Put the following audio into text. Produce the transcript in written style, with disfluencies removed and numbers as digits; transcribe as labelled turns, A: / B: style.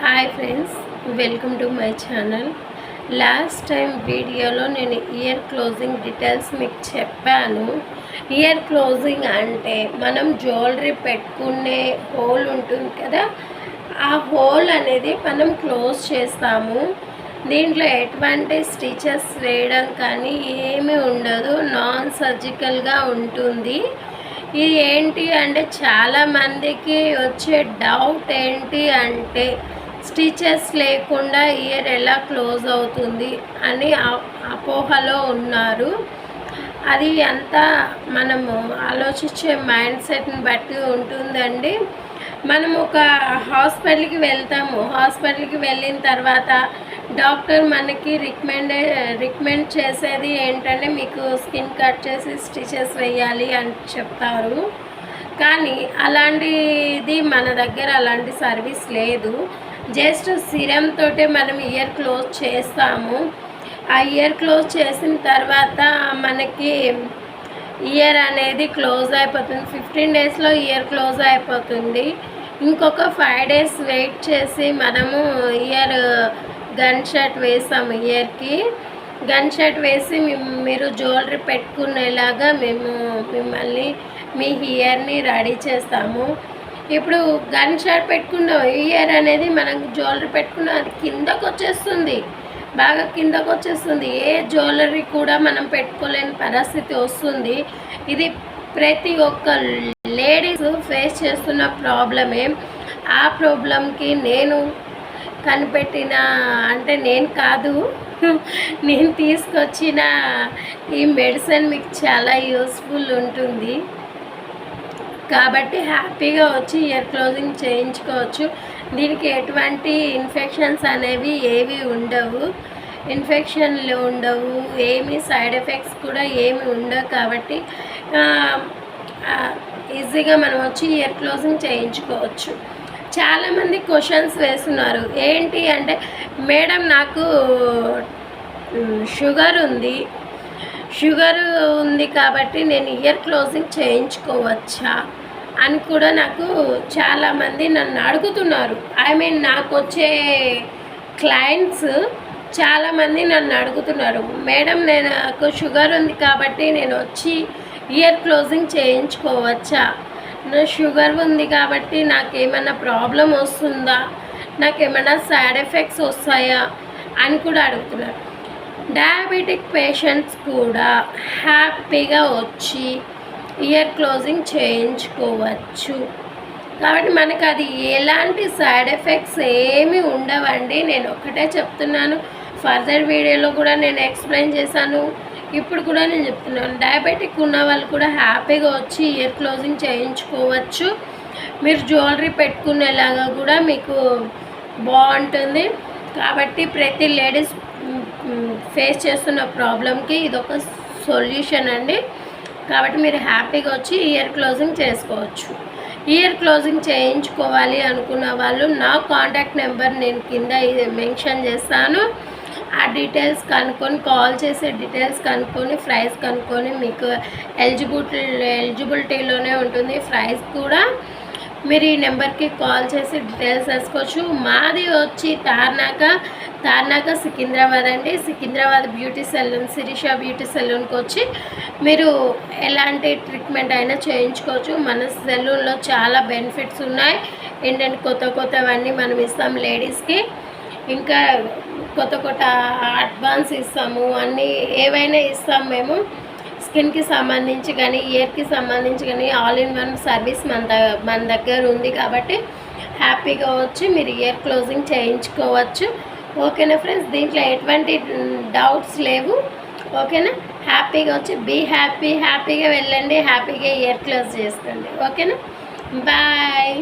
A: Hi friends, welcome to my channel. Last time వీడియోలో నేను year closing details మీకు చెప్పాను. ఇయర్ క్లోజింగ్ అంటే మనం జ్యువెలరీ పెట్టుకునే హోల్ ఉంటుంది కదా, ఆ హోల్ అనేది మనం క్లోజ్ చేస్తాము. దీంట్లో ఎటువంటి స్టిచెస్ వేయడం కానీ ఏమీ ఉండదు, నాన్ సర్జికల్గా ఉంటుంది. ఇది ఏంటి అంటే చాలామందికి వచ్చే డౌట్ ఏంటి అంటే స్టిచెస్ లేకుండా ఇయర్ ఎలా క్లోజ్ అవుతుంది అని అపోహలో ఉన్నారు. అది అంతా మనము ఆలోచించే మైండ్ సెట్ని బట్టి ఉంటుందండి. మనం ఒక హాస్పిటల్కి వెళ్తాము. హాస్పిటల్కి వెళ్ళిన తర్వాత డాక్టర్ మనకి రికమెండ్ చేసేది ఏంటంటే మీకు స్కిన్ కట్ చేసి స్టిచెస్ వేయాలి అని చెప్తారు. కానీ అలాంటిది మన దగ్గర అలాంటి సర్వీస్ లేదు. జస్ట్ సిరం తోటే మనం ఇయర్ క్లోజ్ చేస్తాము. ఆ ఇయర్ క్లోజ్ చేసిన తర్వాత మనకి ఇయర్ అనేది క్లోజ్ అయిపోతుంది. 15 డేస్లో ఇయర్ క్లోజ్ అయిపోతుంది. ఇంకొక 5 డేస్ వెయిట్ చేసి మనము ఇయర్ గన్ షాట్ వేసాము. ఇయర్కి గన్ షాట్ వేసి మీరు జ్యువెలరీ పెట్టుకునేలాగా మేము మిమ్మల్ని మీ ఇయర్ని రెడీ చేస్తాము. ఇప్పుడు గన్ షాట్ పెట్టుకున్న ఇయర్ అనేది మనం జ్యువెలరీ పెట్టుకున్న అది కిందకు వచ్చేస్తుంది, బాగా కిందకు వచ్చేస్తుంది. ఏ జ్యువెలరీ కూడా మనం పెట్టుకోలేని పరిస్థితి వస్తుంది. ఇది ప్రతి ఒక్క లేడీస్ ఫేస్ చేస్తున్న ప్రాబ్లమే. ఆ ప్రాబ్లంకి నేను కనిపెట్టిన అంటే నేను కాదు, నేను తీసుకొచ్చిన ఈ మెడిసిన్ మీకు చాలా యూస్ఫుల్ ఉంటుంది. కాబట్టి హ్యాపీగా వచ్చి ఇయర్ క్లోజింగ్ చేయించుకోవచ్చు. దీనికి ఎటువంటి ఇన్ఫెక్షన్స్ అనేవి ఏవి ఉండవు, ఇన్ఫెక్షన్లు ఉండవు, ఏమి సైడ్ ఎఫెక్ట్స్ కూడా ఏమి ఉండవు. కాబట్టి ఈజీగా మనం వచ్చి ఇయర్ క్లోజింగ్ చేయించుకోవచ్చు. చాలామంది క్వశ్చన్స్ వేస్తున్నారు. ఏంటి అంటే మేడం నాకు షుగర్ ఉంది కాబట్టి నేను ఇయర్ క్లోజింగ్ చేయించుకోవచ్చా అని కూడా నాకు చాలామంది నన్ను అడుగుతున్నారు. నాకు వచ్చే క్లయింట్స్ చాలామంది నన్ను అడుగుతున్నారు, మేడం నాకు షుగర్ ఉంది కాబట్టి నేను వచ్చి ఇయర్ క్లోజింగ్ చేయించుకోవచ్చా, నా షుగర్ ఉంది కాబట్టి నాకేమైనా ప్రాబ్లం వస్తుందా, నాకేమైనా సైడ్ ఎఫెక్ట్స్ వస్తాయా అని కూడా అడుగుతున్నారు. డయాబెటిక్ పేషెంట్స్ కూడా హ్యాపీగా వచ్చి ఇయర్ క్లోజింగ్ చేయించుకోవచ్చు. కాబట్టి మనకు అది ఎలాంటి సైడ్ ఎఫెక్ట్స్ ఏమీ ఉండవండి. నేను ఒకటే చెప్తున్నాను, ఫర్దర్ వీడియోలో కూడా నేను ఎక్స్ప్లెయిన్ చేశాను, ఇప్పుడు కూడా నేను చెప్తున్నాను. డయాబెటిక్ ఉన్న వాళ్ళు కూడా హ్యాపీగా వచ్చి ఇయర్ క్లోజింగ్ చేయించుకోవచ్చు. మీరు జ్యువెలరీ పెట్టుకునేలాగా కూడా మీకు బాగుంటుంది. కాబట్టి ప్రతి లేడీస్ ఫేస్ చేస్తున్న ప్రాబ్లంకి ఇదొక సొల్యూషన్ అండి. కాబట్టి మీరు హ్యాపీగా వచ్చి ఇయర్ క్లోజింగ్ చేసుకోవచ్చు. ఇయర్ క్లోజింగ్ చేయించుకోవాలి అనుకున్న వాళ్ళు నా కాంటాక్ట్ నెంబర్ నేను కింద మెన్షన్ చేస్తాను. ఆ డీటెయిల్స్ కనుక్కొని, కాల్ చేసే డీటెయిల్స్ కనుక్కొని, ప్రైస్ కనుక్కొని, మీకు ఎలిజిబిలిటీలోనే ఉంటుంది ప్రైస్ కూడా. మీరు ఈ నెంబర్కి కాల్ చేసి డీటెయిల్స్ వేసుకోవచ్చు. మాది వచ్చి తార్నాక సికింద్రాబాద్ అండి. Secunderabad beauty salon, Shirisha beauty సెలూన్కి వచ్చి మీరు ఎలాంటి ట్రీట్మెంట్ అయినా చేయించుకోవచ్చు. మన సెలూన్లో చాలా బెనిఫిట్స్ ఉన్నాయి. ఏంటంటే కొత్తవన్నీ మనం ఇస్తాం లేడీస్కి. ఇంకా కొత్త అడ్వాన్స్ ఇస్తాము, అన్నీ ఏవైనా ఇస్తాం మేము. స్కిన్కి సంబంధించి కానీ, ఇయర్కి సంబంధించి కానీ ఆల్ ఇన్ వన్ సర్వీస్ మన దగ్గర ఉంది. కాబట్టి హ్యాపీగా వచ్చి మీరు ఇయర్ క్లోజింగ్ చేయించుకోవచ్చు. ఓకేనా ఫ్రెండ్స్, దీంట్లో ఎటువంటి డౌట్స్ లేవు. ఓకేనా, హ్యాపీగా వచ్చి హ్యాపీగా వెళ్ళండి, హ్యాపీగా ఇయర్ క్లోజ్ చేసుకోండి. ఓకేనా, బాయ్.